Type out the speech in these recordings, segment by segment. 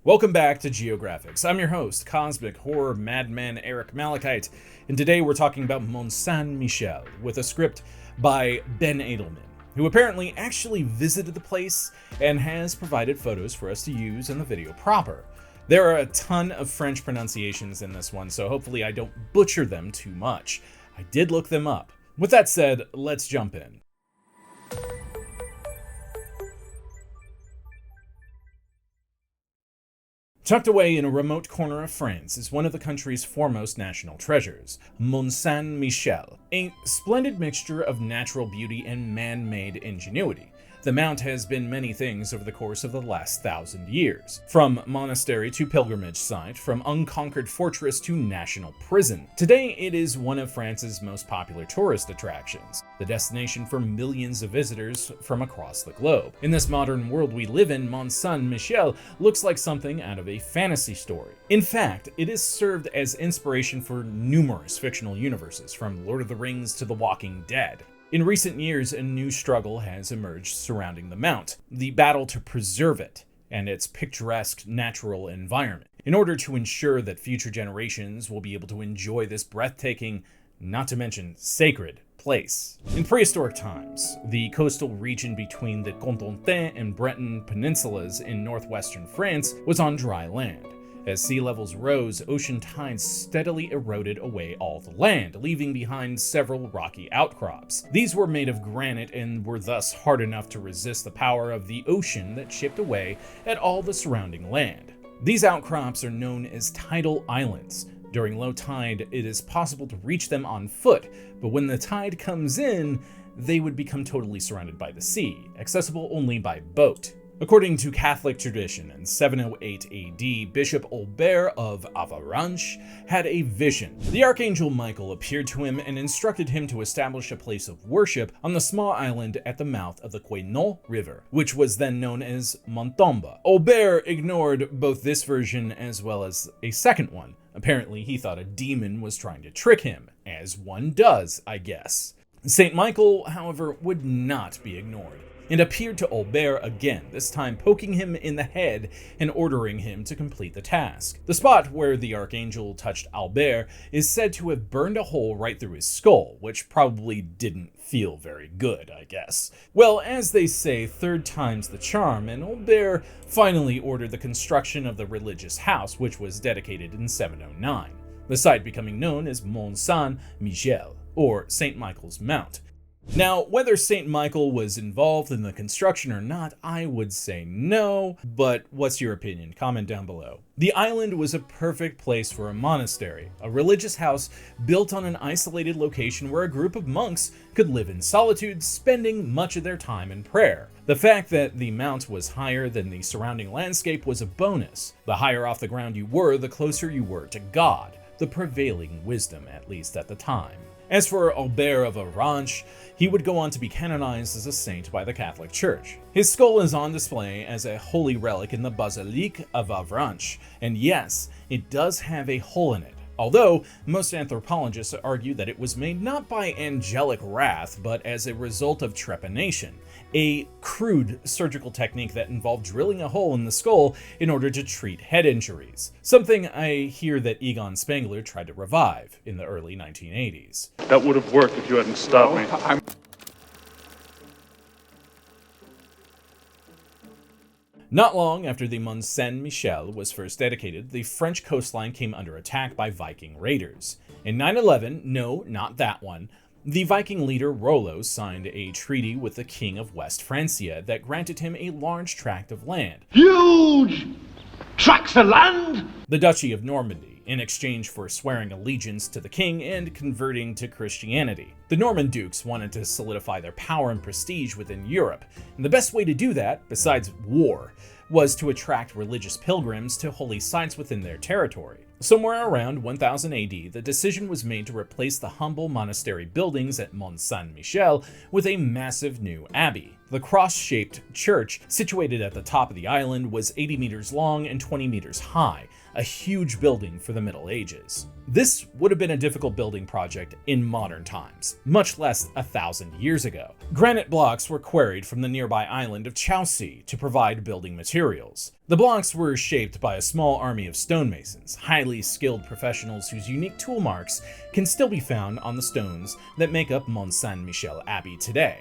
Welcome back to Geographics. I'm your host, cosmic horror madman Eric Malachite, and today we're talking about Mont-Saint-Michel with a script by Ben Edelman, who apparently actually visited the place and has provided photos for us to use in the video proper. There are a ton of French pronunciations in this one, so hopefully I don't butcher them too much. I did look them up. With that said, let's jump in. Tucked away in a remote corner of France is one of the country's foremost national treasures, Mont-Saint-Michel, a splendid mixture of natural beauty and man-made ingenuity. The Mount has been many things over the course of the last 1,000 years, from monastery to pilgrimage site, from unconquered fortress to national prison. Today, it is one of France's most popular tourist attractions, the destination for millions of visitors from across the globe. In this modern world we live in, Mont-Saint-Michel looks like something out of a fantasy story. In fact, it has served as inspiration for numerous fictional universes, from Lord of the Rings to The Walking Dead. In recent years, a new struggle has emerged surrounding the Mount, the battle to preserve it and its picturesque natural environment, in order to ensure that future generations will be able to enjoy this breathtaking, not to mention sacred, place. In prehistoric times, the coastal region between the Cotentin and Breton peninsulas in northwestern France was on dry land. As sea levels rose, ocean tides steadily eroded away all the land, leaving behind several rocky outcrops. These were made of granite and were thus hard enough to resist the power of the ocean that chipped away at all the surrounding land. These outcrops are known as tidal islands. During low tide, it is possible to reach them on foot, but when the tide comes in, they would become totally surrounded by the sea, accessible only by boat. According to Catholic tradition, in 708 AD, Bishop Albert of Avranches had a vision. The Archangel Michael appeared to him and instructed him to establish a place of worship on the small island at the mouth of the Quenon River, which was then known as Montomba. Albert ignored both this version as well as a second one. Apparently, he thought a demon was trying to trick him, as one does, I guess. Saint Michael, however, would not be ignored, and appeared to Albert again, this time poking him in the head and ordering him to complete the task. The spot where the Archangel touched Albert is said to have burned a hole right through his skull, which probably didn't feel very good, I guess. Well, as they say, third time's the charm, and Albert finally ordered the construction of the religious house, which was dedicated in 709, the site becoming known as Mon-San-Mihshelle, or St. Michael's Mount. Now, whether St. Michael was involved in the construction or not, I would say no, but what's your opinion? Comment down below. The island was a perfect place for a monastery, a religious house built on an isolated location where a group of monks could live in solitude, spending much of their time in prayer. The fact that the mount was higher than the surrounding landscape was a bonus. The higher off the ground you were, the closer you were to God, the prevailing wisdom, at least at the time. As for Albert of Avranches, he would go on to be canonized as a saint by the Catholic Church. His skull is on display as a holy relic in the Basilique of Avranches, and yes, it does have a hole in it. Although, most anthropologists argue that it was made not by angelic wrath, but as a result of trepanation, a crude surgical technique that involved drilling a hole in the skull in order to treat head injuries. Something I hear that Egon Spengler tried to revive in the early 1980s. That would have worked if you hadn't stopped me. Not long after the Mont-Saint-Michel was first dedicated, the French coastline came under attack by Viking raiders. In 911, no, not that one, the Viking leader Rollo signed a treaty with the King of West Francia that granted him a large tract of land. Huge tracts of land! The Duchy of Normandy, in exchange for swearing allegiance to the king and converting to Christianity. The Norman dukes wanted to solidify their power and prestige within Europe, and the best way to do that, besides war, was to attract religious pilgrims to holy sites within their territory. Somewhere around 1000 AD, the decision was made to replace the humble monastery buildings at Mont-Saint-Michel with a massive new abbey. The cross-shaped church, situated at the top of the island, was 80 meters long and 20 meters high, a huge building for the Middle Ages. This would have been a difficult building project in modern times, much less 1,000 years ago. Granite blocks were quarried from the nearby island of Chaussee to provide building materials. The blocks were shaped by a small army of stonemasons, highly skilled professionals whose unique tool marks can still be found on the stones that make up Mont-Saint-Michel Abbey today.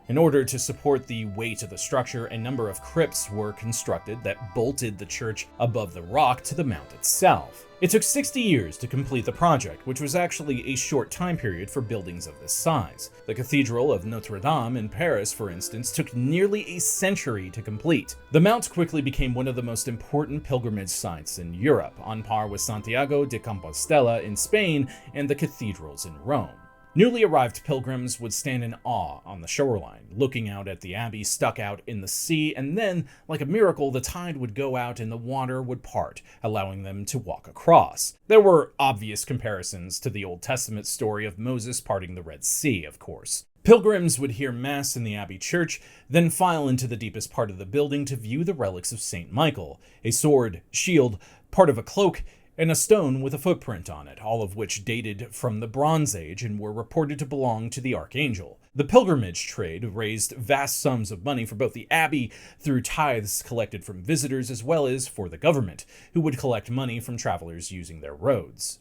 In order to support the weight of the structure, a number of crypts were constructed that bolted the church above the rock to the mount itself. It took 60 years to complete the project, which was actually a short time period for buildings of this size. The Cathedral of Notre Dame in Paris, for instance, took nearly a century to complete. The mount quickly became one of the most important pilgrimage sites in Europe, on par with Santiago de Compostela in Spain and the cathedrals in Rome. Newly arrived pilgrims would stand in awe on the shoreline, looking out at the abbey stuck out in the sea, and then, like a miracle, the tide would go out and the water would part, allowing them to walk across. There were obvious comparisons to the Old Testament story of Moses parting the Red Sea, of course. Pilgrims would hear Mass in the Abbey Church, then file into the deepest part of the building to view the relics of St. Michael, a sword, shield, part of a cloak, and a stone with a footprint on it, all of which dated from the Bronze Age and were reported to belong to the Archangel. The pilgrimage trade raised vast sums of money for both the abbey through tithes collected from visitors as well as for the government, who would collect money from travelers using their roads.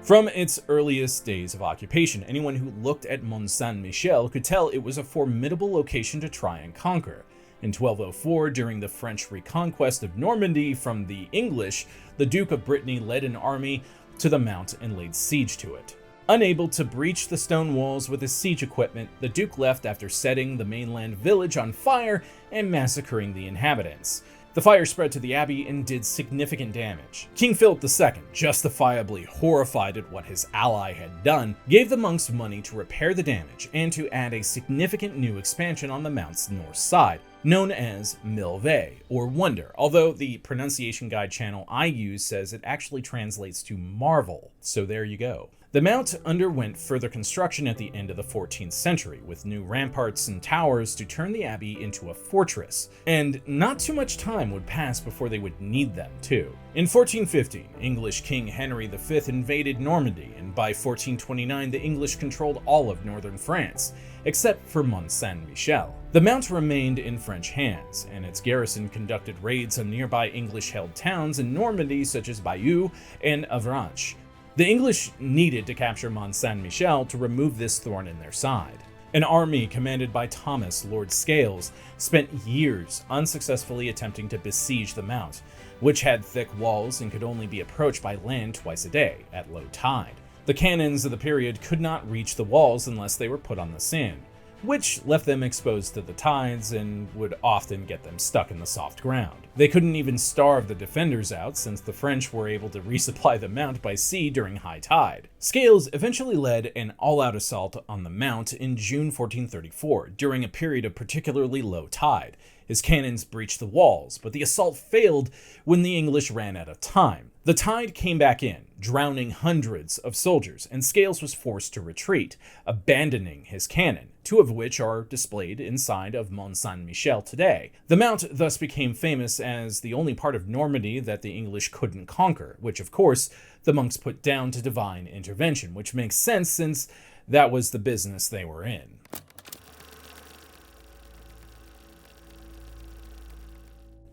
From its earliest days of occupation, anyone who looked at Mont-Saint-Michel could tell it was a formidable location to try and conquer. In 1204, during the French reconquest of Normandy from the English, the Duke of Brittany led an army to the mount and laid siege to it. Unable to breach the stone walls with his siege equipment, the Duke left after setting the mainland village on fire and massacring the inhabitants. The fire spread to the abbey and did significant damage. King Philip II, justifiably horrified at what his ally had done, gave the monks money to repair the damage and to add a significant new expansion on the mount's north side, known as Milve, or Wonder, although the pronunciation guide channel I use says it actually translates to marvel, so there you go. The mount underwent further construction at the end of the 14th century, with new ramparts and towers to turn the abbey into a fortress, and not too much time would pass before they would need them too. In 1415, English King Henry V invaded Normandy, and by 1429 the English controlled all of northern France, except for Mont-Saint-Michel. The mount remained in French hands, and its garrison conducted raids on nearby English-held towns in Normandy such as Bayeux and Avranches. The English needed to capture Mont-Saint-Michel to remove this thorn in their side. An army commanded by Thomas, Lord Scales, spent years unsuccessfully attempting to besiege the mount, which had thick walls and could only be approached by land twice a day, at low tide. The cannons of the period could not reach the walls unless they were put on the sand, which left them exposed to the tides and would often get them stuck in the soft ground. They couldn't even starve the defenders out, since the French were able to resupply the mount by sea during high tide. Scales eventually led an all-out assault on the mount in June 1434, during a period of particularly low tide. His cannons breached the walls, but the assault failed when the English ran out of time. The tide came back in, drowning hundreds of soldiers, and Scales was forced to retreat, abandoning his cannon, two of which are displayed inside of Mont-Saint-Michel today. The mount thus became famous as the only part of Normandy that the English couldn't conquer, which of course the monks put down to divine intervention, which makes sense since that was the business they were in.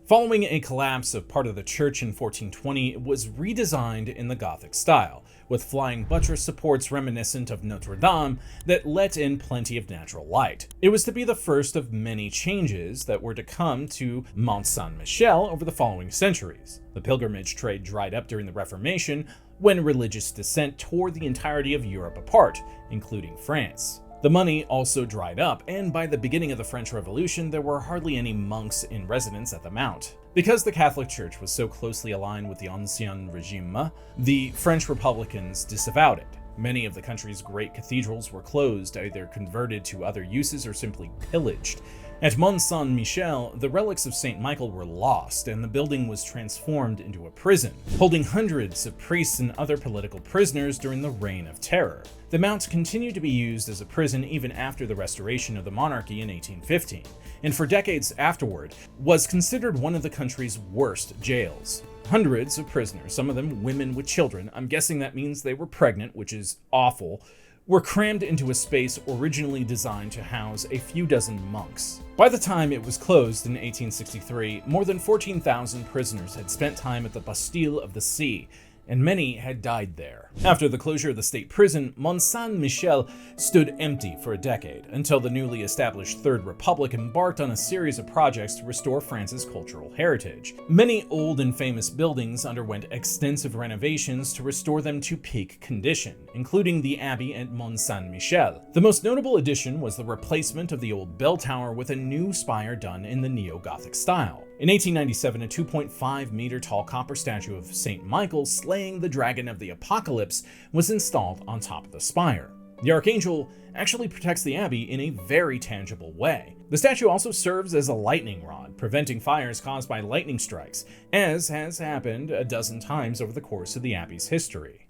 Following a collapse of part of the church in 1420, it was redesigned in the Gothic style, with flying buttress supports reminiscent of Notre Dame that let in plenty of natural light. It was to be the first of many changes that were to come to Mont-Saint-Michel over the following centuries. The pilgrimage trade dried up during the Reformation, when religious dissent tore the entirety of Europe apart, including France. The money also dried up, and by the beginning of the French Revolution, there were hardly any monks in residence at the mount. Because the Catholic Church was so closely aligned with the Ancien Regime, the French Republicans disavowed it. Many of the country's great cathedrals were closed, either converted to other uses or simply pillaged. At Mont-Saint-Michel, the relics of St. Michael were lost, and the building was transformed into a prison, holding hundreds of priests and other political prisoners during the Reign of Terror. The mount continued to be used as a prison even after the restoration of the monarchy in 1815, and for decades afterward was considered one of the country's worst jails. Hundreds of prisoners, some of them women with children, I'm guessing that means they were pregnant, which is awful, were crammed into a space originally designed to house a few dozen monks. By the time it was closed in 1863, more than 14,000 prisoners had spent time at the Bastille of the Sea, and many had died there. After the closure of the state prison, Mont-Saint-Michel stood empty for a decade, until the newly established Third Republic embarked on a series of projects to restore France's cultural heritage. Many old and famous buildings underwent extensive renovations to restore them to peak condition, including the abbey at Mont-Saint-Michel. The most notable addition was the replacement of the old bell tower with a new spire done in the neo-Gothic style. In 1897, a 2.5-meter tall copper statue of St. Michael slaying the dragon of the apocalypse was installed on top of the spire. The archangel actually protects the abbey in a very tangible way. The statue also serves as a lightning rod, preventing fires caused by lightning strikes, as has happened a dozen times over the course of the abbey's history.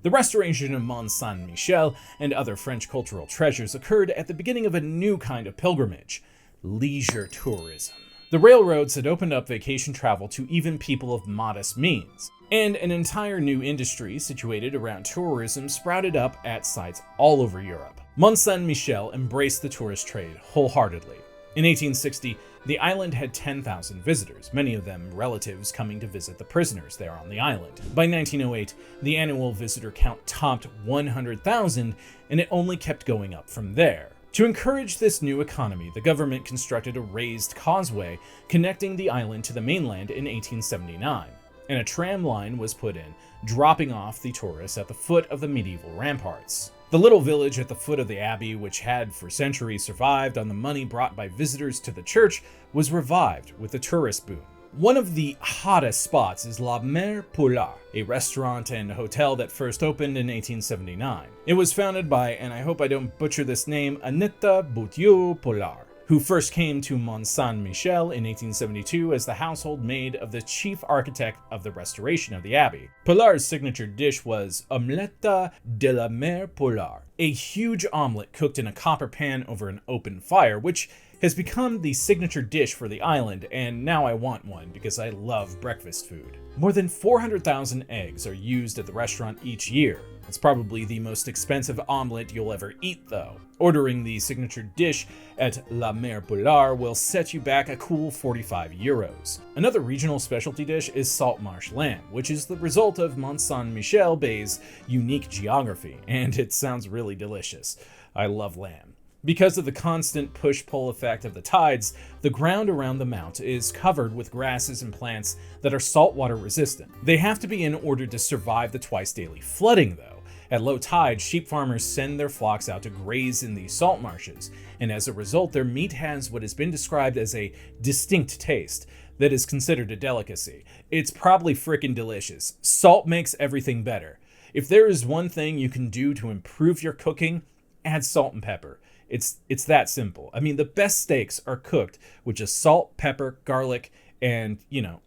The restoration of Mont-Saint-Michel and other French cultural treasures occurred at the beginning of a new kind of pilgrimage: leisure tourism. The railroads had opened up vacation travel to even people of modest means, and an entire new industry situated around tourism sprouted up at sites all over Europe. Mont-Saint-Michel embraced the tourist trade wholeheartedly. In 1860, the island had 10,000 visitors, many of them relatives coming to visit the prisoners there on the island. By 1908, the annual visitor count topped 100,000, and it only kept going up from there. To encourage this new economy, the government constructed a raised causeway connecting the island to the mainland in 1879, and a tram line was put in, dropping off the tourists at the foot of the medieval ramparts. The little village at the foot of the abbey, which had for centuries survived on the money brought by visitors to the church, was revived with the tourist boom. One of the hottest spots is La Mer Polar, a restaurant and hotel that first opened in 1879. It was founded by, and I hope I don't butcher this name, Annette Boutiot-Pollard, who first came to Mont-Saint-Michel in 1872 as the household maid of the chief architect of the restoration of the abbey. Pollard's signature dish was omelette de la mer Polar, a huge omelet cooked in a copper pan over an open fire, which has become the signature dish for the island, and now I want one because I love breakfast food. More than 400,000 eggs are used at the restaurant each year. It's probably the most expensive omelet you'll ever eat, though. Ordering the signature dish at La Mer Polar will set you back a cool 45 euros. Another regional specialty dish is salt marsh lamb, which is the result of Mont-Saint-Michel Bay's unique geography, and it sounds really delicious. I love lamb. Because of the constant push-pull effect of the tides, the ground around the mount is covered with grasses and plants that are saltwater resistant. They have to be in order to survive the twice-daily flooding, though. At low tide, sheep farmers send their flocks out to graze in these salt marshes, and as a result, their meat has what has been described as a distinct taste that is considered a delicacy. It's probably frickin' delicious. Salt makes everything better. If there is one thing you can do to improve your cooking, add salt and pepper. It's that simple. I mean, the best steaks are cooked with just salt, pepper, garlic, and,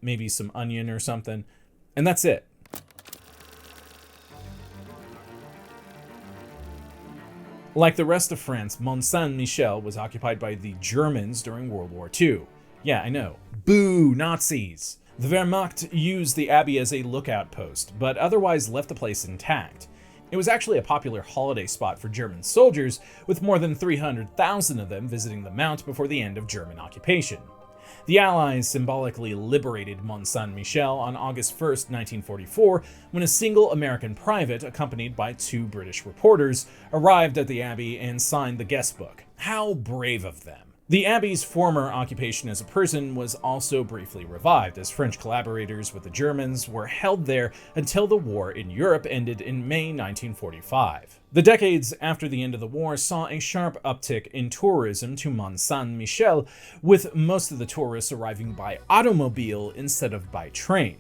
maybe some onion or something, and that's it. Like the rest of France, Mont-Saint-Michel was occupied by the Germans during World War II. Yeah, I know. Boo, Nazis! The Wehrmacht used the abbey as a lookout post, but otherwise left the place intact. It was actually a popular holiday spot for German soldiers, with more than 300,000 of them visiting the mount before the end of German occupation. The Allies symbolically liberated Mont-Saint-Michel on August 1, 1944, when a single American private, accompanied by 2 British reporters, arrived at the abbey and signed the guest book. How brave of them. The abbey's former occupation as a prison was also briefly revived, as French collaborators with the Germans were held there until the war in Europe ended in May 1945. The decades after the end of the war saw a sharp uptick in tourism to Mont-Saint-Michel, with most of the tourists arriving by automobile instead of by train.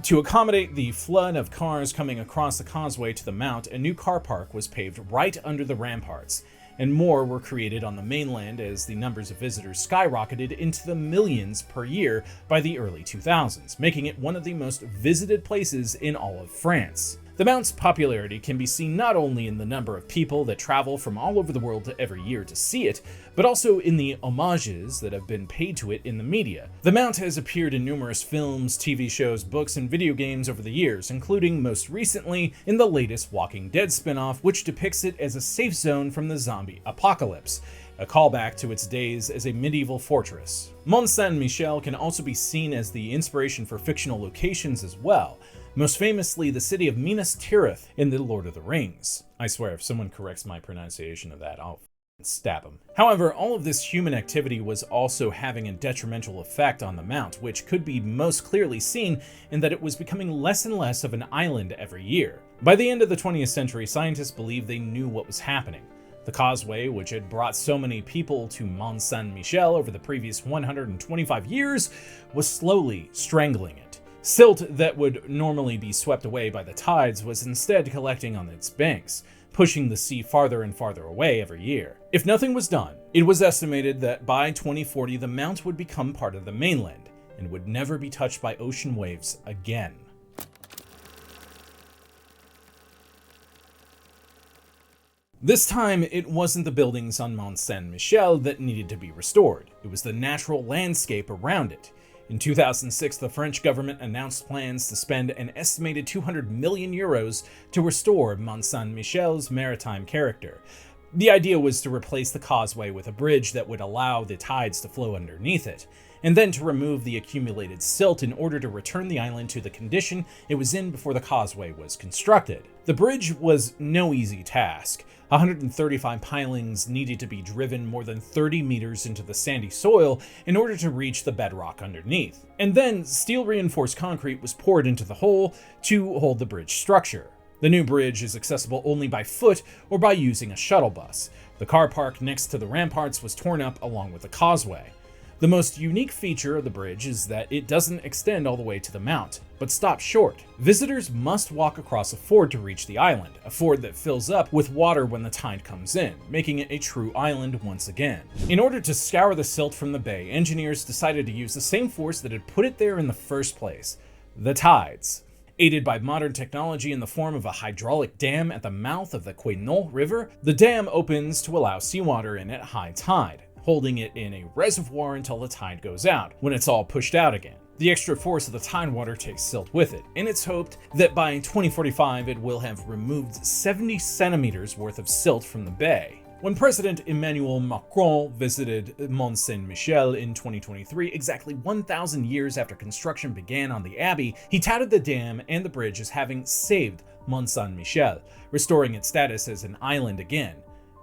To accommodate the flood of cars coming across the causeway to the mount, a new car park was paved right under the ramparts, and more were created on the mainland as the numbers of visitors skyrocketed into the millions per year by the early 2000s, making it one of the most visited places in all of France. The Mount's popularity can be seen not only in the number of people that travel from all over the world every year to see it, but also in the homages that have been paid to it in the media. The Mount has appeared in numerous films, TV shows, books, and video games over the years, including most recently in the latest Walking Dead spin-off, which depicts it as a safe zone from the zombie apocalypse, a callback to its days as a medieval fortress. Mont-Saint-Michel can also be seen as the inspiration for fictional locations as well, most famously the city of Minas Tirith in The Lord of the Rings. I swear, if someone corrects my pronunciation of that, I'll stab them. However, all of this human activity was also having a detrimental effect on the Mount, which could be most clearly seen in that it was becoming less and less of an island every year. By the end of the 20th century, scientists believed they knew what was happening. The causeway, which had brought so many people to Mont-Saint-Michel over the previous 125 years, was slowly strangling it. Silt that would normally be swept away by the tides was instead collecting on its banks, pushing the sea farther and farther away every year. If nothing was done, it was estimated that by 2040 the Mount would become part of the mainland and would never be touched by ocean waves again. This time, it wasn't the buildings on Mont-Saint-Michel that needed to be restored, it was the natural landscape around it. In 2006, the French government announced plans to spend an estimated 200 million euros to restore Mont-Saint-Michel's maritime character. The idea was to replace the causeway with a bridge that would allow the tides to flow underneath it, and then to remove the accumulated silt in order to return the island to the condition it was in before the causeway was constructed. The bridge was no easy task. 135 pilings needed to be driven more than 30 meters into the sandy soil in order to reach the bedrock underneath. And then steel-reinforced concrete was poured into the hole to hold the bridge structure. The new bridge is accessible only by foot or by using a shuttle bus. The car park next to the ramparts was torn up along with the causeway. The most unique feature of the bridge is that it doesn't extend all the way to the Mount, but stops short. Visitors must walk across a ford to reach the island, a ford that fills up with water when the tide comes in, making it a true island once again. In order to scour the silt from the bay, engineers decided to use the same force that had put it there in the first place: the tides. Aided by modern technology in the form of a hydraulic dam at the mouth of the Quesnel River, the dam opens to allow seawater in at high tide, holding it in a reservoir until the tide goes out, when it's all pushed out again. The extra force of the tide water takes silt with it, and it's hoped that by 2045 it will have removed 70 centimeters worth of silt from the bay. When President Emmanuel Macron visited Mont-Saint-Michel in 2023, exactly 1,000 years after construction began on the abbey, he touted the dam and the bridge as having saved Mont-Saint-Michel, restoring its status as an island again.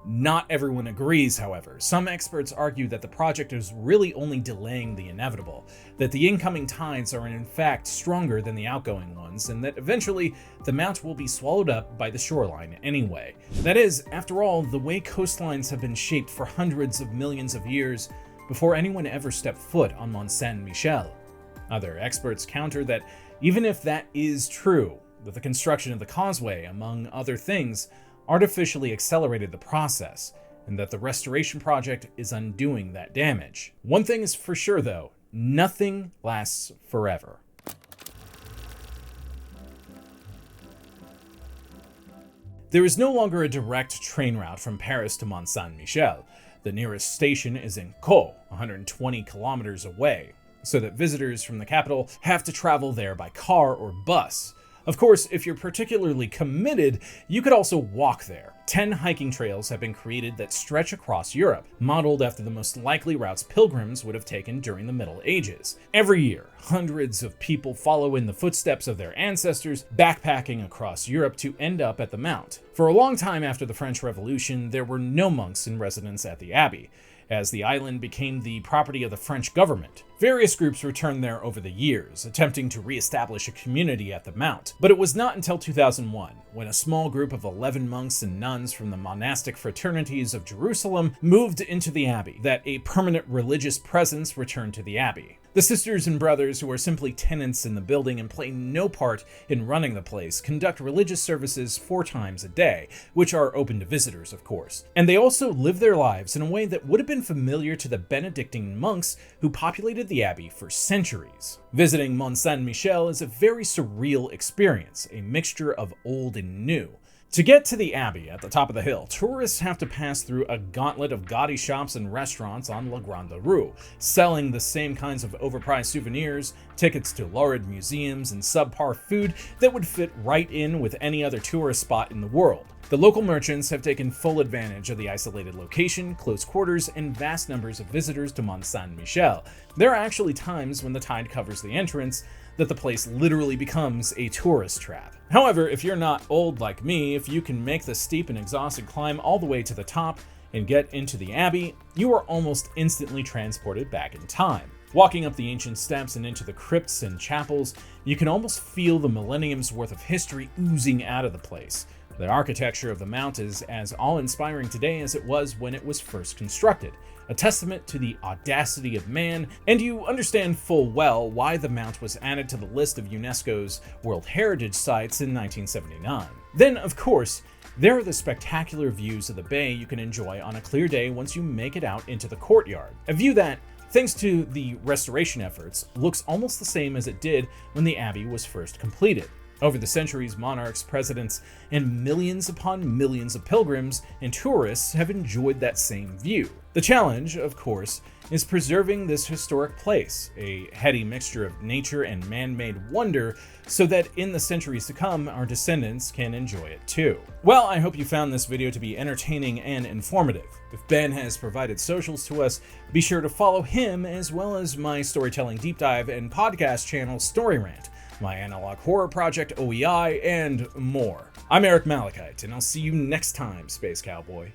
Not everyone agrees, however. Some experts argue that the project is really only delaying the inevitable, that the incoming tides are in fact stronger than the outgoing ones, and that eventually the Mount will be swallowed up by the shoreline anyway. That is, after all, the way coastlines have been shaped for hundreds of millions of years before anyone ever stepped foot on Mont-Saint-Michel. Other experts counter that even if that is true, that the construction of the causeway, among other things, artificially accelerated the process, and that the restoration project is undoing that damage. One thing is for sure though, nothing lasts forever. There is no longer a direct train route from Paris to Mont-Saint-Michel. The nearest station is in Caux, 120 kilometers away, so that visitors from the capital have to travel there by car or bus. Of course, if you're particularly committed, you could also walk there. 10 hiking trails have been created that stretch across Europe, modeled after the most likely routes pilgrims would have taken during the Middle Ages. Every year, hundreds of people follow in the footsteps of their ancestors, backpacking across Europe to end up at the Mount. For a long time after the French Revolution, there were no monks in residence at the abbey, as the island became the property of the French government. Various groups returned there over the years, attempting to re-establish a community at the Mount. But it was not until 2001, when a small group of 11 monks and nuns from the monastic fraternities of Jerusalem moved into the abbey, that a permanent religious presence returned to the abbey. The sisters and brothers, who are simply tenants in the building and play no part in running the place, conduct religious services 4 times a day, which are open to visitors, of course. And they also live their lives in a way that would have been familiar to the Benedictine monks who populated surrounded the abbey for centuries. Visiting Mont-Saint-Michel is a very surreal experience, a mixture of old and new. To get to the abbey at the top of the hill, tourists have to pass through a gauntlet of gaudy shops and restaurants on La Grande Rue, selling the same kinds of overpriced souvenirs, tickets to lurid museums, and subpar food that would fit right in with any other tourist spot in the world. The local merchants have taken full advantage of the isolated location, close quarters, and vast numbers of visitors to Mont-Saint-Michel. There are actually times when the tide covers the entrance that the place literally becomes a tourist trap. However, if you're not old like me, if you can make the steep and exhausting climb all the way to the top and get into the abbey, you are almost instantly transported back in time. Walking up the ancient steps and into the crypts and chapels, you can almost feel the millennium's worth of history oozing out of the place. The architecture of the mount is as awe-inspiring today as it was when it was first constructed, a testament to the audacity of man, and you understand full well why the mount was added to the list of UNESCO's World Heritage Sites in 1979. Then, of course, there are the spectacular views of the bay you can enjoy on a clear day once you make it out into the courtyard, a view that, thanks to the restoration efforts, looks almost the same as it did when the abbey was first completed. Over the centuries, monarchs, presidents, and millions upon millions of pilgrims and tourists have enjoyed that same view. The challenge, of course, is preserving this historic place, a heady mixture of nature and man-made wonder, so that in the centuries to come, our descendants can enjoy it too. Well, I hope you found this video to be entertaining and informative. If Ben has provided socials to us, be sure to follow him as well as my storytelling deep dive and podcast channel Story Rant, my analog horror project OEI, and more. I'm Eric Malachite, and I'll see you next time, Space Cowboy.